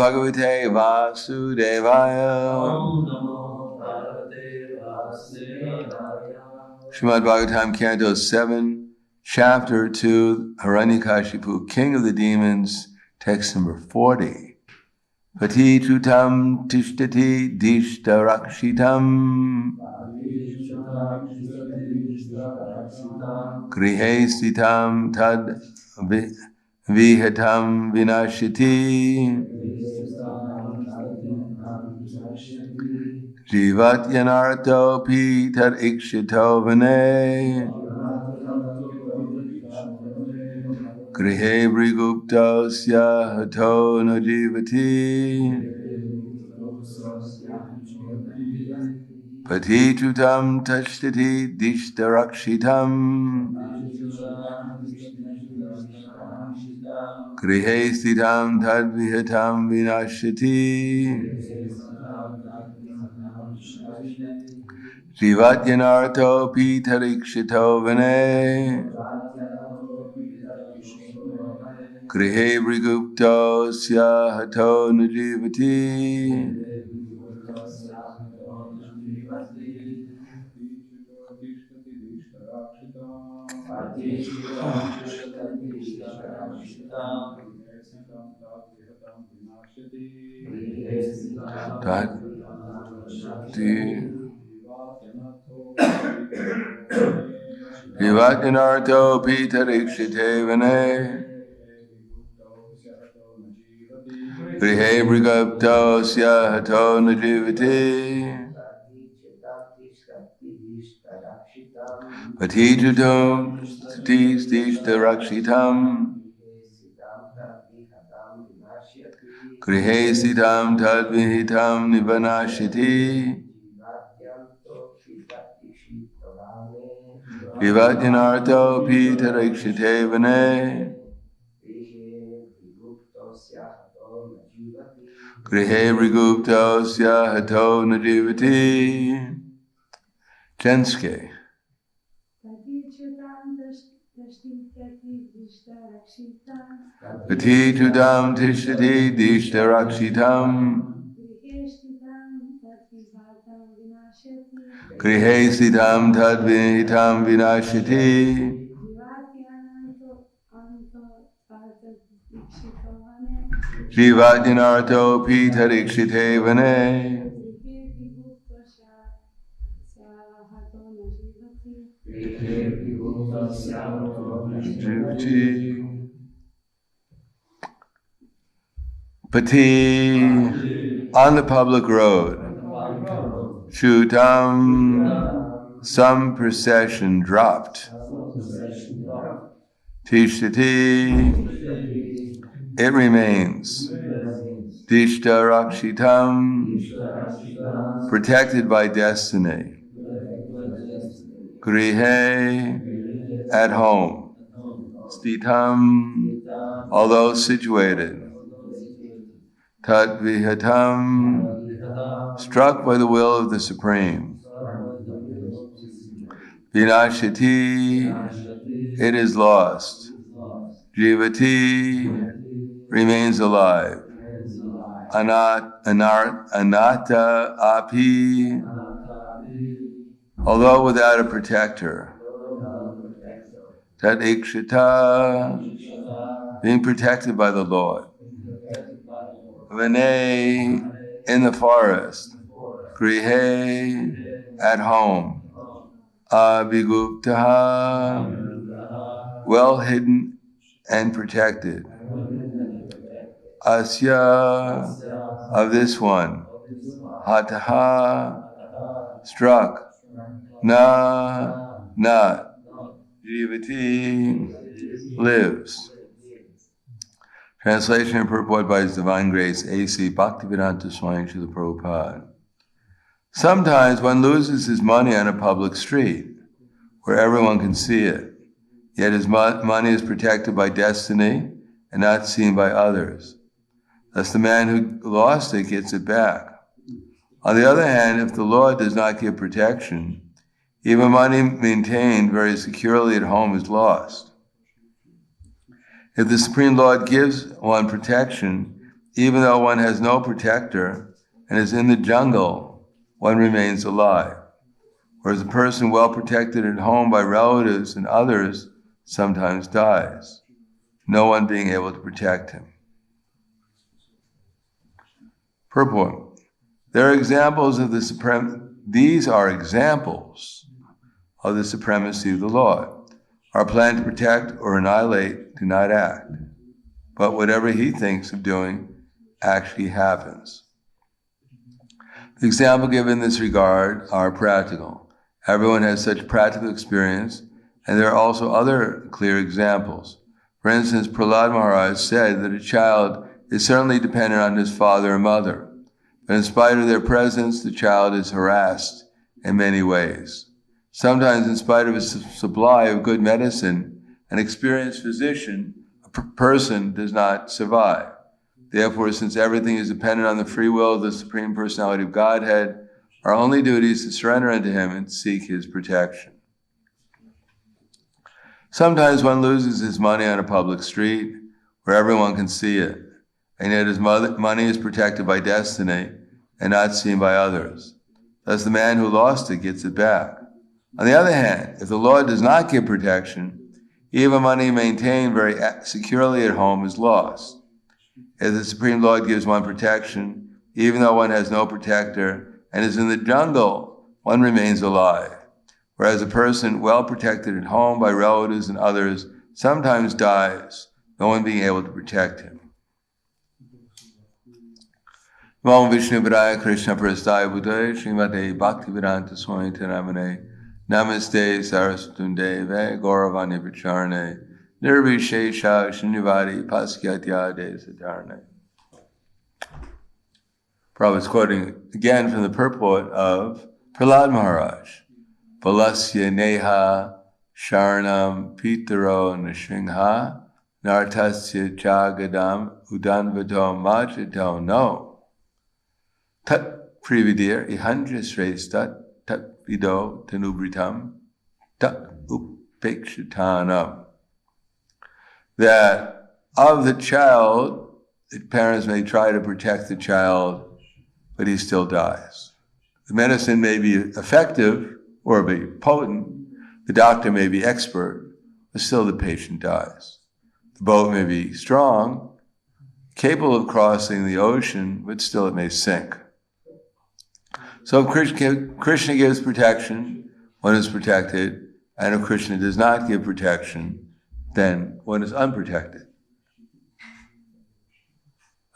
Bhagavate Vasudevaya. Om Namo Bhagavate Vasudevaya. Srimad Bhagavatam, Canto 7, Chapter 2, Hiranyakashipu, King of the Demons, text number 40. Pati Chutam Tishtati Dishta Rakshitam Grihe Sitam Tad Vihatam Vinashiti Jivat Yanarto Pi Tad Ikshito Vane Grihe Briguptasya Hato no Jivati Patichutam Tashtati Dishtarakshitam Grihe Sitam Tadvihatam Vinashati Jivatyanarto Pitarikshito Vane Grihe Brigupto Syahato Nujivati Jivatyanarto Pitarikshite Vane Grihe Brigupto Syahato Nujivati Patijutam Tishtarakshitam Grihe Sitam Tadvihitam Nivanashiti Vivatyanarto Pitarikshite Vane Grihe Brigupto Syahato Najivati. Ženské. Patichudam tishtati dishtarakshitam Grihe sitam tadvihitam vinashati Jivatyanarto pitarikshite vane Pati on the public road. Chutam, some procession dropped. Tishtati, it remains. Dishta Rakshitam, protected by destiny. Grihe, at home. Stitam, although situated. Tat Vihatam, struck by the will of the Supreme. Vinashati, it is lost. Jivati, remains alive. Anatta api, although without a protector. Tat ikshita, being protected by the Lord. Vane, in the forest. Grihe, at home. Abhiguptaha, well hidden and protected. Asya, of this one. Hataha, struck. Na, not. Jivati, lives. Translation and purport by His Divine Grace, A.C. Bhaktivedanta Swami Srila Prabhupada. Sometimes one loses his money on a public street, where everyone can see it. Yet his money is protected by destiny and not seen by others. Thus the man who lost it gets it back. On the other hand, if the Lord does not give protection, even money maintained very securely at home is lost. If the Supreme Lord gives one protection, even though one has no protector and is in the jungle, one remains alive. Whereas a person well protected at home by relatives and others sometimes dies, no one being able to protect him. Purport. These are examples of the supremacy of the Lord. Our plan to protect or annihilate do not act, but whatever he thinks of doing actually happens. The example given in this regard are practical. Everyone has such practical experience, and there are also other clear examples. For instance, Prahlad Maharaj said that a child is certainly dependent on his father and mother, but in spite of their presence, the child is harassed in many ways. Sometimes, in spite of a supply of good medicine, an experienced physician, a person does not survive. Therefore, since everything is dependent on the free will of the Supreme Personality of Godhead, our only duty is to surrender unto Him and seek His protection. Sometimes one loses his money on a public street where everyone can see it, and yet his money is protected by destiny and not seen by others. Thus the man who lost it gets it back. On the other hand, if the Lord does not give protection, even money maintained very securely at home is lost. If the Supreme Lord gives one protection, even though one has no protector and is in the jungle, one remains alive. Whereas a person well protected at home by relatives and others sometimes dies, no one being able to protect him. Namo Vishnu Padaya Krishna Prasthaya Buddhaya Srimate Bhaktivedanta Swami Namane Namaste Sarasvatundeve Gauravani Pacharne Nirvishesha Shinivadi Paskyatyade Sadarne. Prabhupada is quoting again from the purport of Prahlad Maharaj. Balasya Neha Sharanam Pitaro Nishingha Nartasya Jagadam Udanvato Majato No Tat Prividir Ihanja Srestat Tat Vido Tanubritam Tat Upekshitanam. That of the child, the parents may try to protect the child, but he still dies. The medicine may be effective or be potent, the doctor may be expert, but still the patient dies. The boat may be strong, capable of crossing the ocean, but still it may sink. So if Krishna gives protection, one is protected, and if Krishna does not give protection, then one is unprotected.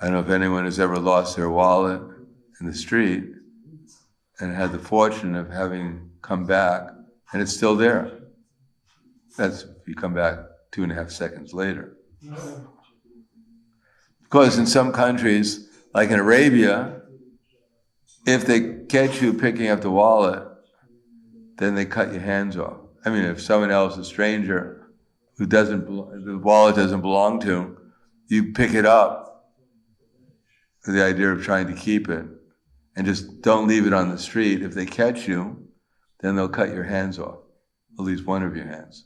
I don't know if anyone has ever lost their wallet in the street and had the fortune of having come back, and it's still there. That's if you come back 2.5 seconds later. Because in some countries, like in Arabia, if they catch you picking up the wallet, then they cut your hands off. I mean, if someone else, a stranger, the wallet doesn't belong to, you pick it up with the idea of trying to keep it, and just don't leave it on the street. If they catch you, then they'll cut your hands off, at least one of your hands.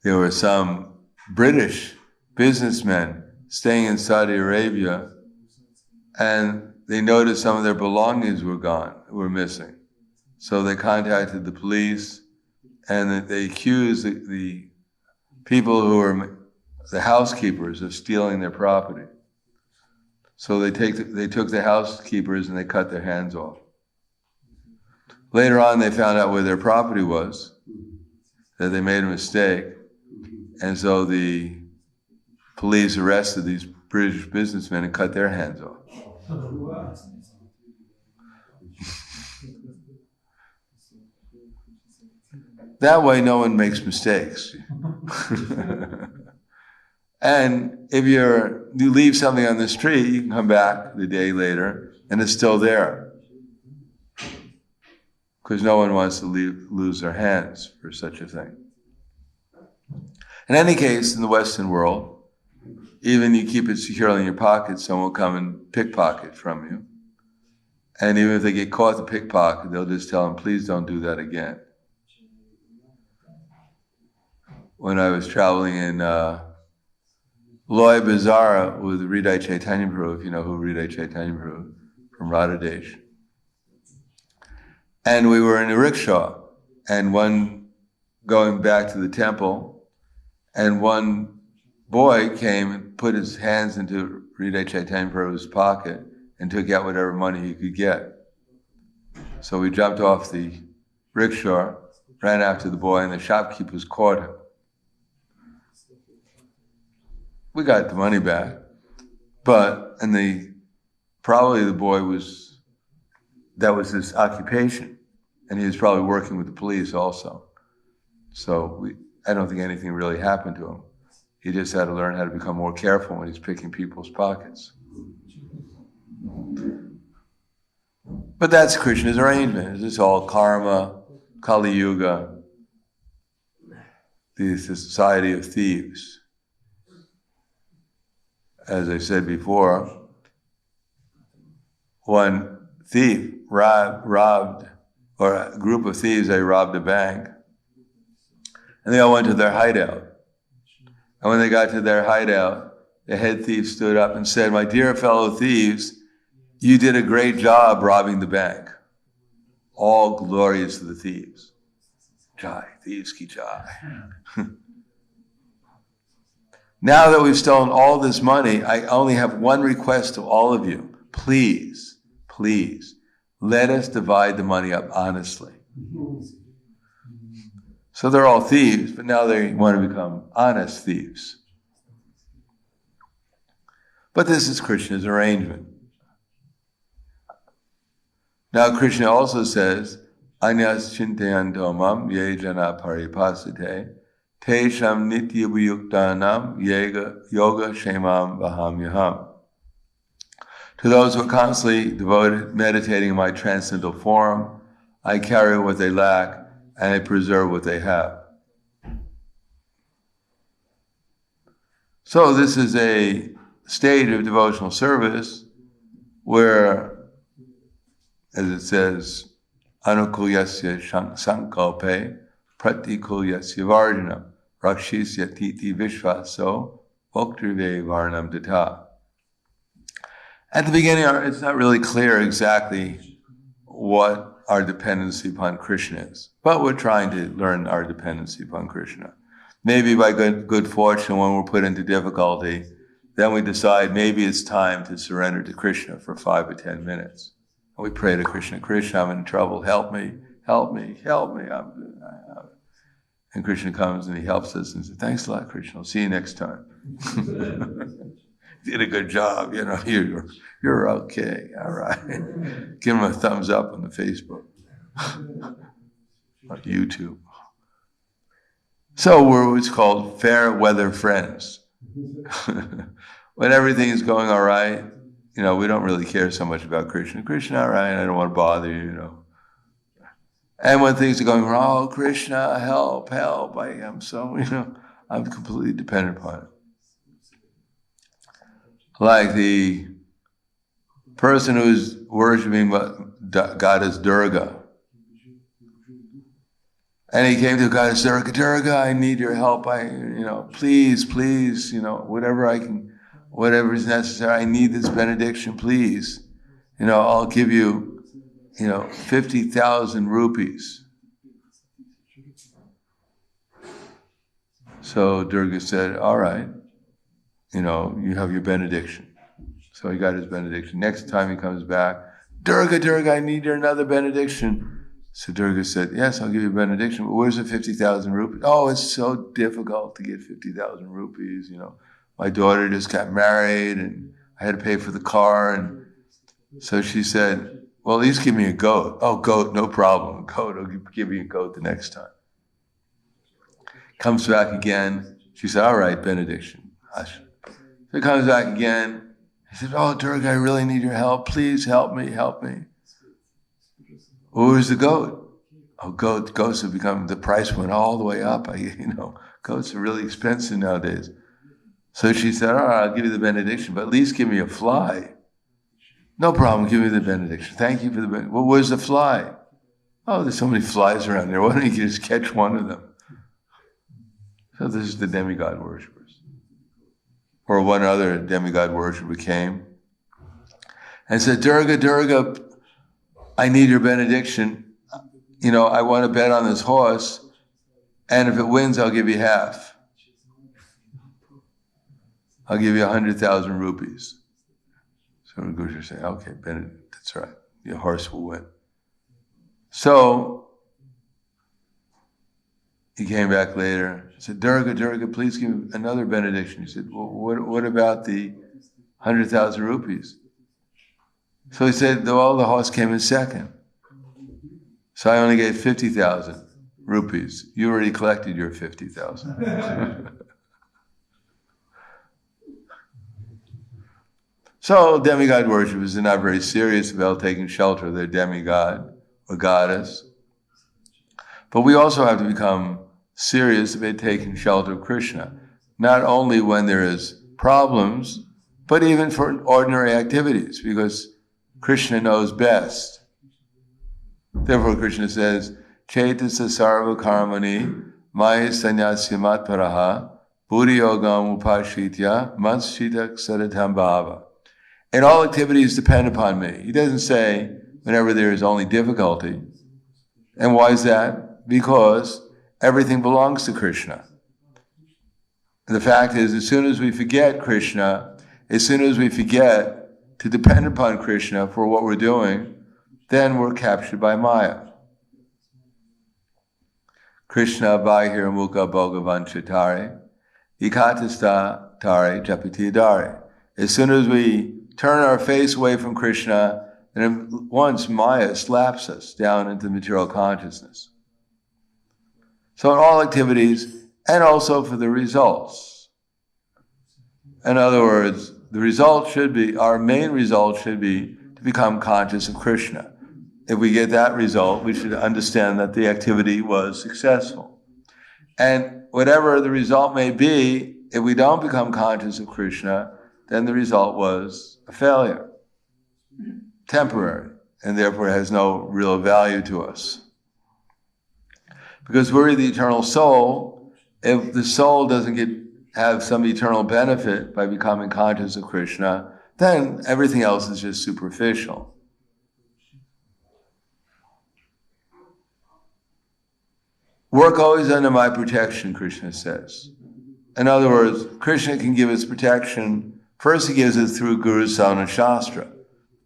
There were some British businessmen staying in Saudi Arabia, and they noticed some of their belongings were missing. So they contacted the police, and they accused the people who were the housekeepers of stealing their property. So they took the housekeepers and they cut their hands off. Later on, they found out where their property was, that they made a mistake, and so the police arrested these British businessmen and cut their hands off. That way, no one makes mistakes. And if you leave something on the street, you can come back the day later, and it's still there. Because no one wants to lose their hands for such a thing. In any case, in the Western world, even you keep it securely in your pocket, someone will come and pickpocket from you. And even if they get caught the pickpocket, they'll just tell them, please don't do that again. When I was traveling in Loy Bazara with Hridaya Chaitanya Prabhu, if you know who Hridaya Chaitanya Prabhu, from Radhadesh. And we were in a rickshaw, and one going back to the temple, and one boy came and put his hands into Hridaya Chaitanya Prabhu's pocket and took out whatever money he could get. So we jumped off the rickshaw, ran after the boy, and the shopkeepers caught him. We got the money back, probably the boy that was his occupation, and he was probably working with the police also. So I don't think anything really happened to him. He just had to learn how to become more careful when he's picking people's pockets. But that's Krishna's arrangement. This is all karma, Kali Yuga, the society of thieves. As I said before, one thief robbed, or a group of thieves, they robbed a bank, and they all went to their hideout. And when they got to their hideout, the head thief stood up and said, "My dear fellow thieves, you did a great job robbing the bank. All glory is to the thieves. Jai, thieves ki jai." Now that we've stolen all this money, I only have one request to all of you. Please, please, let us divide the money up honestly. So they're all thieves, but now they want to become honest thieves. But this is Krishna's arrangement. Now Krishna also says, "Anyas chintayanto mam ye jana paripasite tesham nitya viyuktanam yoga shemam vahamyaham." To those who are constantly devoted, meditating in my transcendental form, I carry what they lack and I preserve what they have. So this is a stage of devotional service where, as it says, anukulyasya sankalpe pratikulyasya varjanam rakshisya titi vishvaso bhoktrive varnam tata. At the beginning, it's not really clear exactly what our dependency upon Krishna is, but we're trying to learn our dependency upon Krishna. Maybe by good fortune, when we're put into difficulty, then we decide maybe it's time to surrender to Krishna for 5 or 10 minutes. And we pray to Krishna, "Krishna, I'm in trouble, help me, help me, help me." And Krishna comes and he helps us and says, "Thanks a lot, Krishna, I'll see you next time." Did a good job, you're okay, all right. Give him a thumbs up on the Facebook, on YouTube. So we're what's called fair weather friends. When everything is going all right, we don't really care so much about Krishna. Krishna, all right, I don't want to bother you, And when things are going wrong, Krishna, help, I am so, I'm completely dependent upon it. Like the person who's worshiping goddess Durga. And he came to goddess Durga, "Durga, I need your help. Please, whatever is necessary. I need this benediction, please. I'll give you, 50,000 rupees." So Durga said, "All right. You have your benediction." So he got his benediction. Next time he comes back, Durga, I need another benediction." So Durga said, "Yes, I'll give you a benediction, but where's the 50,000 rupees? "Oh, it's so difficult to get 50,000 rupees. My daughter just got married and I had to pay for the car." And so she said, "Well, at least give me a goat." "Oh, goat, no problem. Goat, I'll give you a goat the next time." Comes back again. She said, "All right, benediction." Hush. So he comes back again. He said, "Oh, Durga, I really need your help. Please help me. Where's the goat? Oh, goats have become, the price went all the way up. Goats are really expensive nowadays. So she said, "All right, I'll give you the benediction, but at least give me a fly." "No problem, give me the benediction. Thank you for the benediction." "Well, where's the fly?" "Oh, there's so many flies around there. Why don't you just catch one of them?" So this is the demigod worshippers. or one other demigod worshiper came and said, Durga, Durga, I need your benediction. I want to bet on this horse, and if it wins, I'll give you half. I'll give you 100,000 rupees. So the Guru said, okay, that's right. Your horse will win. So he came back later. He said, Durga, Durga, please give me another benediction. He said, well, what about the 100,000 rupees? So he said, well, the horse came in second. So I only gave 50,000 rupees. You already collected your 50,000. So demigod worshippers are not very serious about taking shelter of their demigod or goddess. But we also have to become serious about taking shelter of Krishna, not only when there is problems, but even for ordinary activities, because Krishna knows best. Therefore Krishna says, Chaitasa sarva karmani maya sanyasya matparaha buddhi yogam upashitya matshita sadatam bhava. And all activities depend upon me. He doesn't say whenever there is only difficulty. And why is that? Because everything belongs to Krishna. The fact is, as soon as we forget Krishna, as soon as we forget to depend upon Krishna for what we're doing, then we're captured by Maya. Krishna bahir mukha bhagavanchitare, ikatasta tare japiti dare. As soon as we turn our face away from Krishna, and once Maya slaps us down into material consciousness. So in all activities, and also for the results. In other words, the result should be, our main result should be to become conscious of Krishna. If we get that result, we should understand that the activity was successful. And whatever the result may be, if we don't become conscious of Krishna, then the result was a failure, temporary, and therefore has no real value to us. Because we're the eternal soul, if the soul doesn't have some eternal benefit by becoming conscious of Krishna, then everything else is just superficial. Work always under my protection, Krishna says. In other words, Krishna can give us protection. First, he gives it through Guru, Sadhana, Shastra.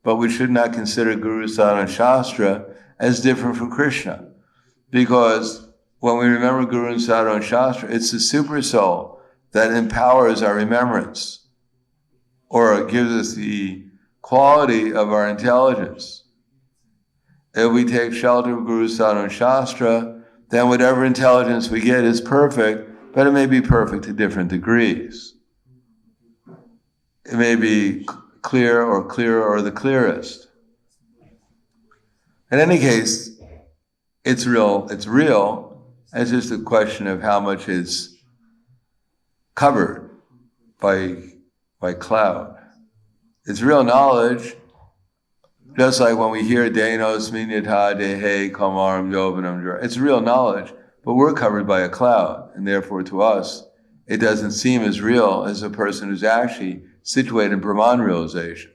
But we should not consider Guru, Sadhana, Shastra as different from Krishna. Because when we remember Guru and Sadhana and Shastra, it's the super soul that empowers our remembrance, or gives us the quality of our intelligence. If we take shelter of Guru, Sadhana, and Shastra, then whatever intelligence we get is perfect, but it may be perfect to different degrees. It may be clear or clearer or the clearest. In any case, it's real. It's just a question of how much is covered by cloud. It's real knowledge, just like when we hear Denos Minyata Dehe Kamaram Yovanam. It's real knowledge, but we're covered by a cloud, and therefore to us, it doesn't seem as real as a person who's actually situated in Brahman realization.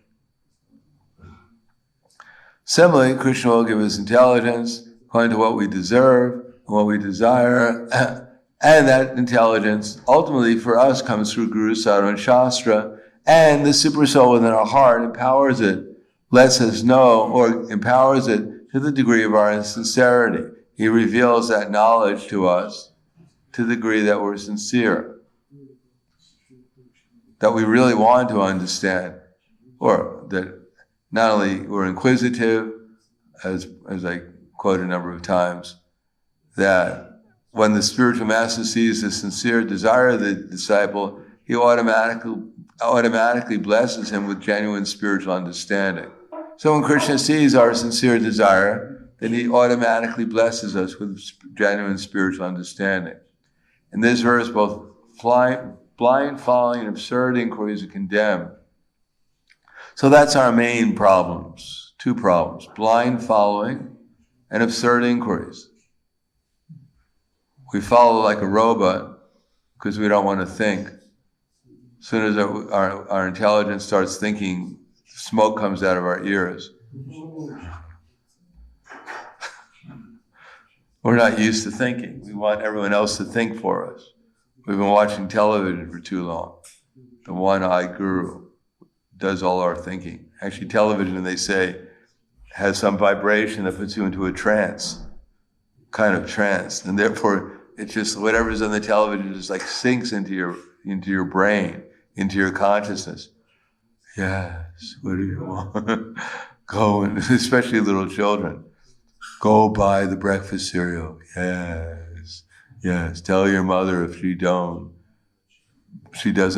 Similarly, Krishna will give us intelligence according to what we deserve and what we desire, and that intelligence ultimately for us comes through Guru, Sadhana, and Shastra, and the super soul within our heart empowers it, lets us know, or empowers it to the degree of our sincerity. He reveals that knowledge to us to the degree that we're sincere, that we really want to understand, or that not only we're inquisitive, as I quoted a number of times, that when the spiritual master sees the sincere desire of the disciple, he automatically blesses him with genuine spiritual understanding. So when Krishna sees our sincere desire, then he automatically blesses us with genuine spiritual understanding. In this verse, both blind following and absurd inquiries are condemned. So that's our main problems, two problems, blind following and absurd inquiries. We follow like a robot because we don't want to think. As soon as our intelligence starts thinking, smoke comes out of our ears. We're not used to thinking. We want everyone else to think for us. We've been watching television for too long. The one-eyed guru does all our thinking. Actually, television, they say, has some vibration that puts you into a trance, kind of trance. And therefore, it's just whatever's on the television just like sinks into your brain, into your consciousness. Yes, what do you want? Go, and especially little children. Go buy the breakfast cereal. Yes, yes. Tell your mother if she doesn't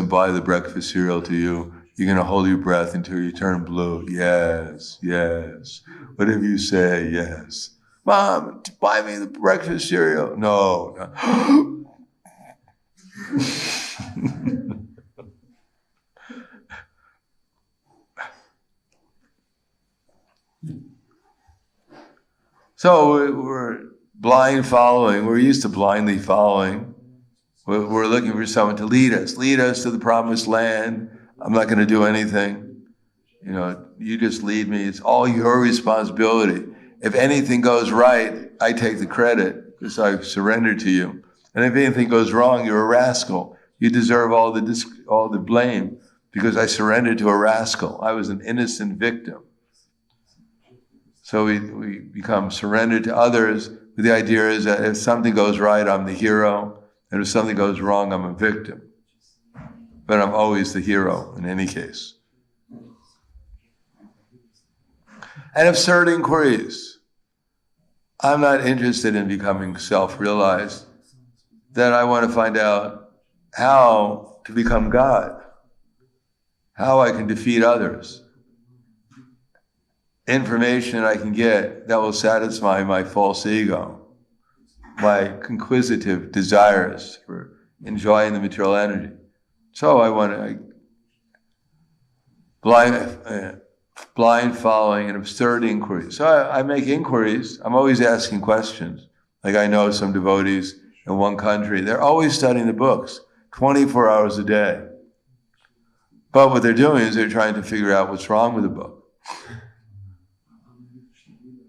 buy the breakfast cereal to you, you're going to hold your breath until you turn blue. Yes, yes. Whatever you say, yes. Mom, buy me the breakfast cereal. No. So we're blind following. We're used to blindly following. We're looking for someone to lead us to the promised land. I'm not going to do anything. You just lead me. It's all your responsibility. If anything goes right, I take the credit because I've surrendered to you. And if anything goes wrong, you're a rascal. You deserve all the blame because I surrendered to a rascal. I was an innocent victim. So we become surrendered to others. The idea is that if something goes right, I'm the hero. And if something goes wrong, I'm a victim. But I'm always the hero in any case. And absurd inquiries. I'm not interested in becoming self-realized. That I want to find out how to become God. How I can defeat others. Information I can get that will satisfy my false ego. My inquisitive desires for enjoying the material energy. So I want to blind following and absurd inquiries. So I make inquiries. I'm always asking questions. Like I know some devotees in one country, they're always studying the books, 24 hours a day. But what they're doing is they're trying to figure out what's wrong with the book.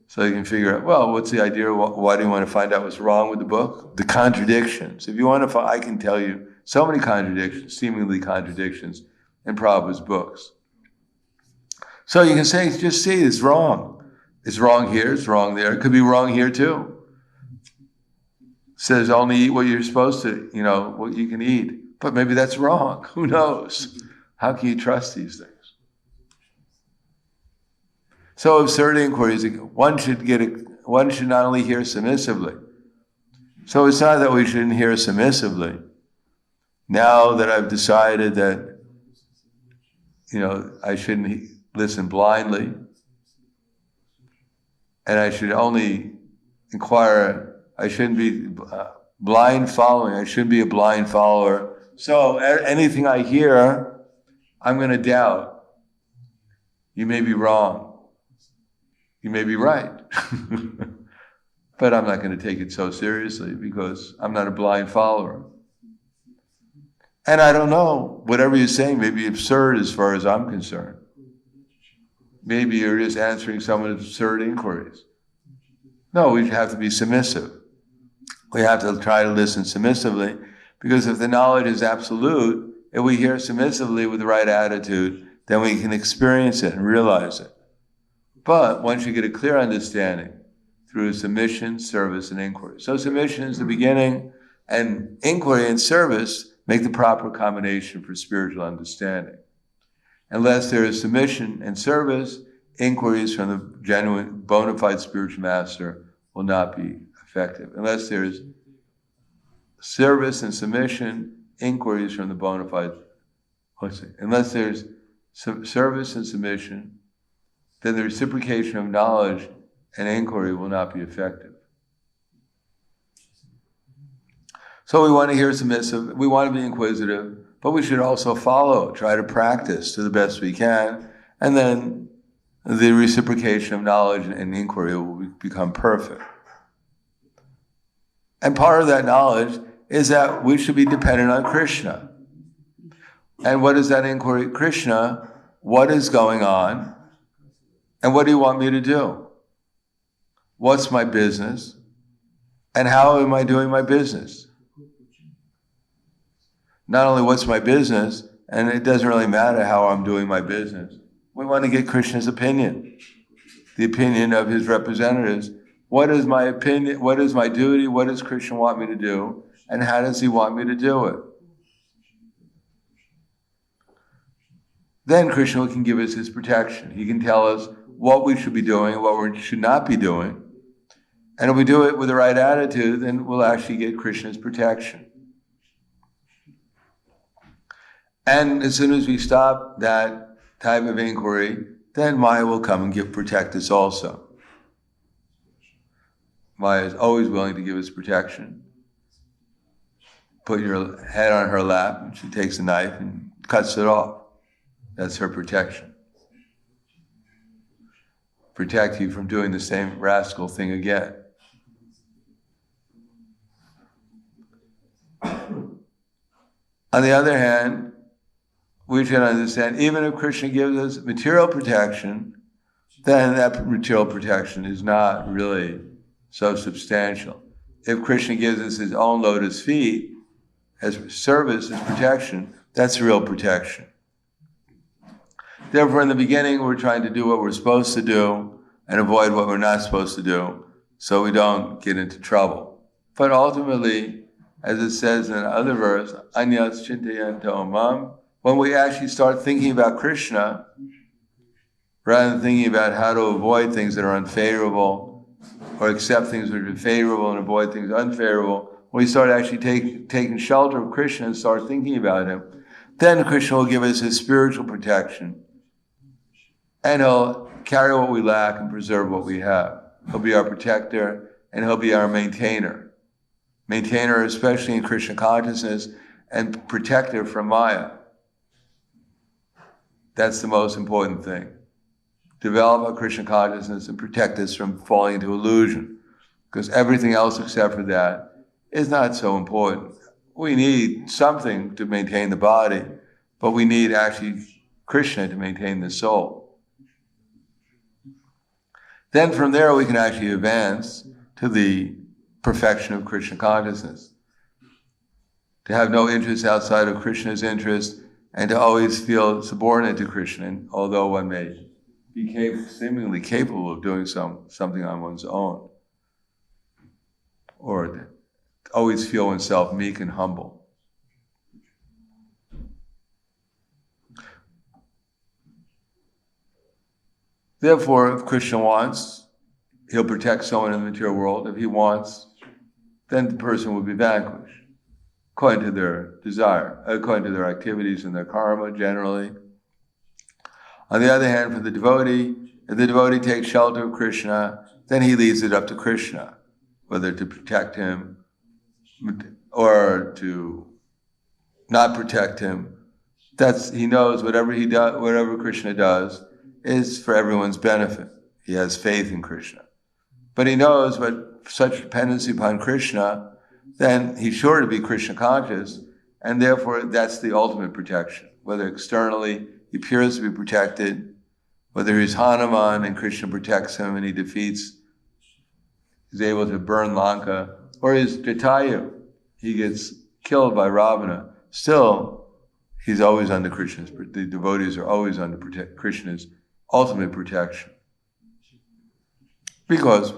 So you can figure out, well, what's the idea? Why do you want to find out what's wrong with the book? The contradictions. If you want to I can tell you so many contradictions, seemingly contradictions in Prabhupada's books. So you can say, just see, it's wrong. It's wrong here, it's wrong there. It could be wrong here too. It says only eat what you're supposed to, what you can eat. But maybe that's wrong. Who knows? How can you trust these things? So absurd inquiries, one should not only hear submissively. So it's not that we shouldn't hear submissively. Now that I've decided that, I shouldn't listen blindly, and I should only inquire, I shouldn't be blind following, I shouldn't be a blind follower. So anything I hear, I'm going to doubt. You may be wrong. You may be right. But I'm not going to take it so seriously because I'm not a blind follower. And I don't know, whatever you're saying may be absurd as far as I'm concerned. Maybe you're just answering some of the absurd inquiries. No, we have to be submissive. We have to try to listen submissively because if the knowledge is absolute, if we hear submissively with the right attitude, then we can experience it and realize it. But once you get a clear understanding through submission, service, and inquiry. So submission is the beginning, and inquiry and service make the proper combination for spiritual understanding. Unless there is submission and service, inquiries from the genuine, bona fide spiritual master will not be effective. Unless there is service and submission, inquiries from the bona fide, unless there's service and submission, then the reciprocation of knowledge and inquiry will not be effective. So we want to hear submissive, we want to be inquisitive, but we should also follow, try to practice to the best we can, and then the reciprocation of knowledge and inquiry will become perfect. And part of that knowledge is that we should be dependent on Krishna. And what is that inquiry? Krishna, what is going on? And what do you want me to do? What's my business? And how am I doing my business? Not only what's my business, and it doesn't really matter how I'm doing my business. We want to get Krishna's opinion, the opinion of his representatives. What is my opinion? What is my duty? What does Krishna want me to do? And how does he want me to do it? Then Krishna can give us his protection. He can tell us what we should be doing and what we should not be doing. And if we do it with the right attitude, then we'll actually get Krishna's protection. And as soon as we stop that type of inquiry, then Maya will come and protect us also. Maya is always willing to give us protection. Put your head on her lap, and she takes a knife and cuts it off. That's her protection. Protect you from doing the same rascal thing again. On the other hand, we should understand, even if Krishna gives us material protection, then that material protection is not really so substantial. If Krishna gives us his own lotus feet as service, as protection, that's real protection. Therefore, in the beginning, we're trying to do what we're supposed to do and avoid what we're not supposed to do so we don't get into trouble. But ultimately, as it says in another verse, Anyas Chintayanto Mam, when we actually start thinking about Krishna, rather than thinking about how to avoid things that are unfavorable, or accept things that are favorable and avoid things unfavorable, when we start actually taking shelter of Krishna and start thinking about him, then Krishna will give us his spiritual protection. And he'll carry what we lack and preserve what we have. He'll be our protector and he'll be our maintainer. Maintainer especially in Krishna consciousness and protector from Maya. That's the most important thing. Develop our Krishna consciousness and protect us from falling into illusion. Because everything else except for that is not so important. We need something to maintain the body, but we need actually Krishna to maintain the soul. Then from there we can actually advance to the perfection of Krishna consciousness. To have no interest outside of Krishna's interest and to always feel subordinate to Krishna, and although one may be seemingly capable of doing something on one's own. Or to always feel oneself meek and humble. Therefore, if Krishna wants, he'll protect someone in the material world. If he wants, then the person will be vanquished, according to their desire, according to their activities and their karma generally. On the other hand, for the devotee, if the devotee takes shelter of Krishna, then he leaves it up to Krishna, whether to protect him or to not protect him. He knows whatever Krishna does is for everyone's benefit. He has faith in Krishna. But he knows what such dependency upon Krishna, then he's sure to be Krishna conscious, and therefore that's the ultimate protection. Whether externally he appears to be protected, whether he's Hanuman and Krishna protects him and he's able to burn Lanka, or he's Jatayu, he gets killed by Ravana, still he's always under the devotees are always under Krishna's ultimate protection. Because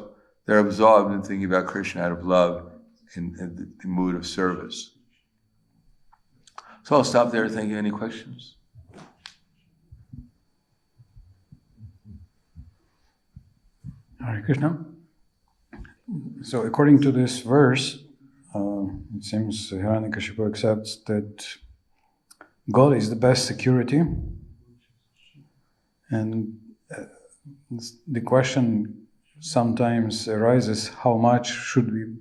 they're absorbed in thinking about Krishna out of love in the mood of service. So I'll stop there. Thank you. Any questions? Hare Krishna. So according to this verse, it seems Hiranyakashipu accepts that God is the best security. And the question sometimes arises, how much should we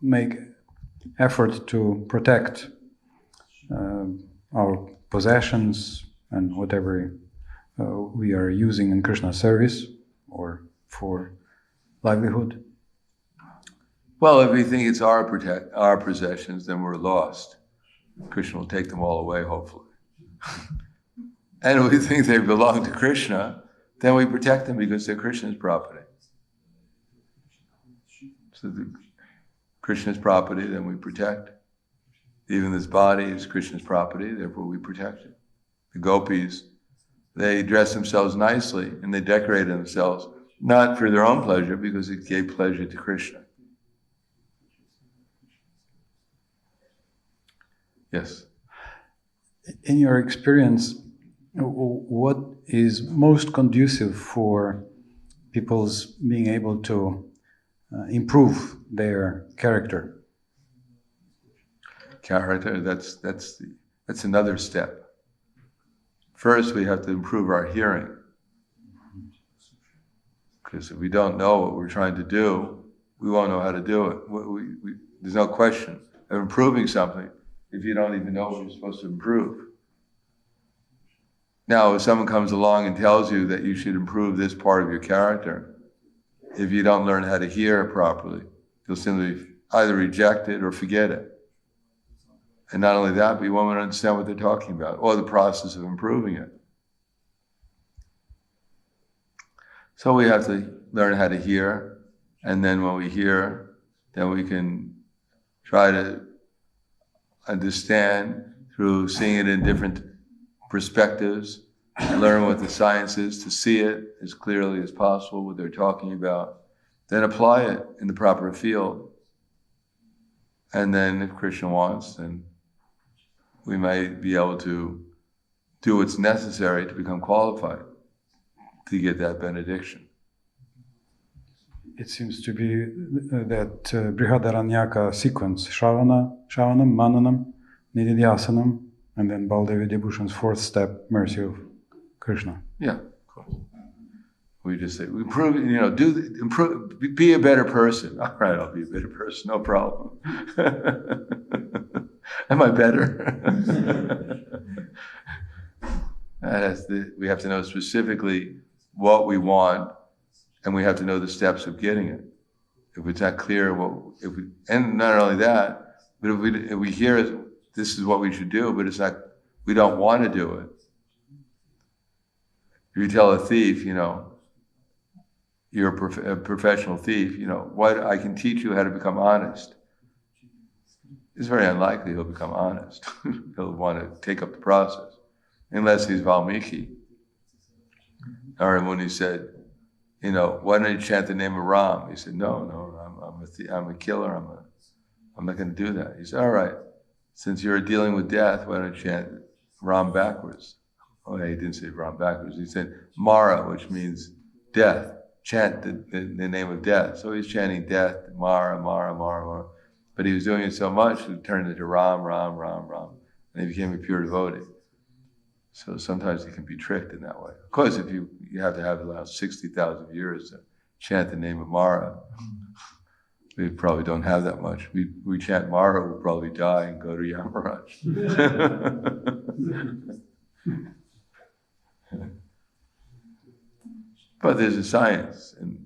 make effort to protect our possessions and whatever we are using in Krishna's service or for livelihood? Well, if we think it's our possessions, then we're lost. Krishna will take them all away, hopefully. and we think they belong to Krishna, then we protect them because they're Krishna's property. So Krishna's property, then we protect. Even this body is Krishna's property, therefore we protect it. The gopis, they dress themselves nicely and they decorate themselves, not for their own pleasure, because it gave pleasure to Krishna. Yes? In your experience, what is most conducive for people's being able to improve their character? Character, that's another step. First, we have to improve our hearing. Because if we don't know what we're trying to do, we won't know how to do it. There's no question of improving something if you don't even know what you're supposed to improve. Now, if someone comes along and tells you that you should improve this part of your character, if you don't learn how to hear properly, you'll simply either reject it or forget it. And not only that, but you won't understand what they're talking about, or the process of improving it. So we have to learn how to hear, and then when we hear, then we can try to understand through seeing it in different perspectives, learn what the science is, to see it as clearly as possible, what they're talking about, then apply it in the proper field. And then if Krishna wants, then we might be able to do what's necessary to become qualified to get that benediction. It seems to be that Brihadaranyaka sequence, Shravanam, Mananam, Nididhyasanam, and then Baldev Vidyabhushan's fourth step, mercy of Krishna. Yeah, of course. We just say, improve, improve, be a better person. All right, I'll be a better person, no problem. Am I better? We have to know specifically what we want, and we have to know the steps of getting it. If it's not clear, and not only that, but if we hear this is what we should do, but it's not, we don't want to do it. If you tell a thief, you're a professional thief, what I can teach you how to become honest. It's very unlikely he'll become honest. He'll want to take up the process, unless he's Valmiki. Or when he said, why don't you chant the name of Ram? He said, no, I'm a killer. I'm not going to do that. He said, all right, since you're dealing with death, why don't you chant Ram backwards? Oh, he didn't say Ram backwards. He said Mara, which means death. Chant the name of death. So he's chanting death, Mara, Mara, Mara, Mara. But he was doing it so much, it turned into Ram, Ram, Ram, Ram. And he became a pure devotee. So sometimes he can be tricked in that way. Of course, if you have to have around 60,000 years to chant the name of Mara, we probably don't have that much. We chant Mara, we'll probably die and go to Yamaraj. But there's a science, and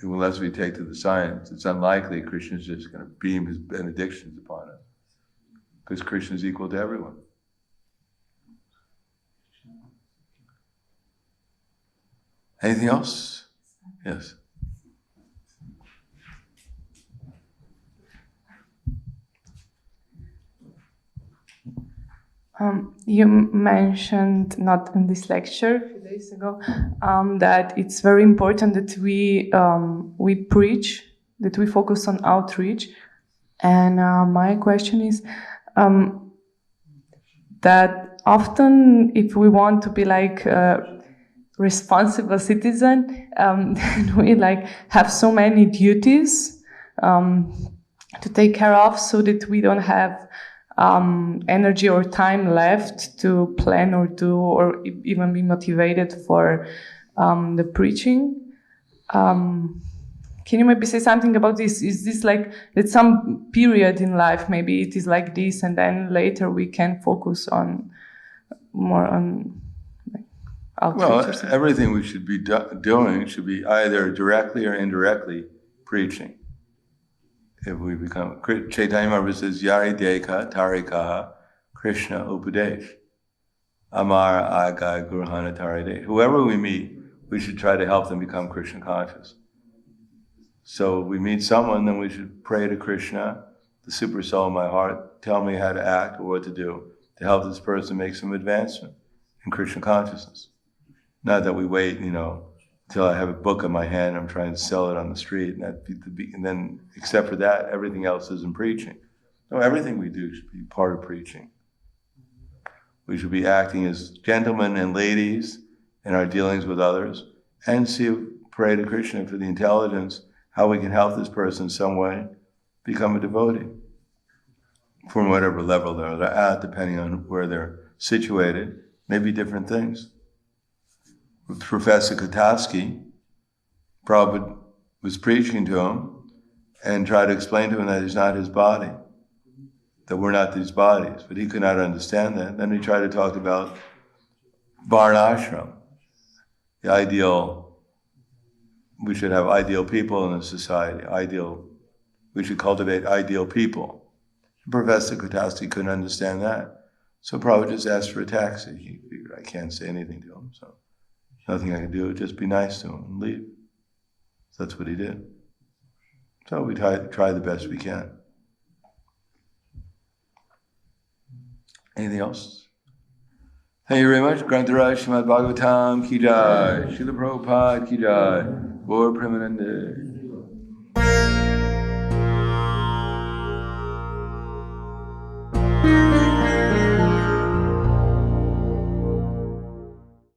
unless we take to the science, it's unlikely Krishna's just going to beam his benedictions upon us, because Krishna's equal to everyone. Anything else? Yes. You mentioned, not in this lecture, a few days ago, that it's very important that we preach, that we focus on outreach. And my question is that often, if we want to be like a responsible citizen, then we have so many duties to take care of, so that we don't have energy or time left to plan or do, or even be motivated for the preaching. Can you maybe say something about this? Is this at some period in life, maybe it is like this, and then later we can focus more on outreach? Well, everything we should be doing should be either directly or indirectly preaching. If we become, Chaitanya Mahaprabhu says, Yari Deka Tarikaha Krishna Upadesh. Amar Aga Gurhana Taride. Whoever we meet, we should try to help them become Krishna conscious. So we meet someone, then we should pray to Krishna, the super soul of my heart, tell me how to act or what to do to help this person make some advancement in Krishna consciousness. Not that we wait, till I have a book in my hand, I'm trying to sell it on the street, and then, except for that, everything else isn't preaching. No, everything we do should be part of preaching. We should be acting as gentlemen and ladies in our dealings with others, and pray to Krishna for the intelligence, how we can help this person in some way become a devotee, from whatever level they're at, depending on where they're situated, maybe different things. With Professor Kataski, Prabhupada was preaching to him and tried to explain to him that he's not his body, that we're not these bodies, but he could not understand that. Then he tried to talk about Varnashram, the ideal, we should have ideal people in the society, we should cultivate ideal people. Professor Kataski couldn't understand that. So Prabhupada just asked for a taxi. He figured, I can't say anything to him, so nothing I can do, just be nice to him and leave. So that's what he did. So we try the best we can. Anything else? Thank you very much. Grantaraj Srimad Bhagavatam Ki Jai. Srila Prabhupada Ki Jai. Gaur Premanande.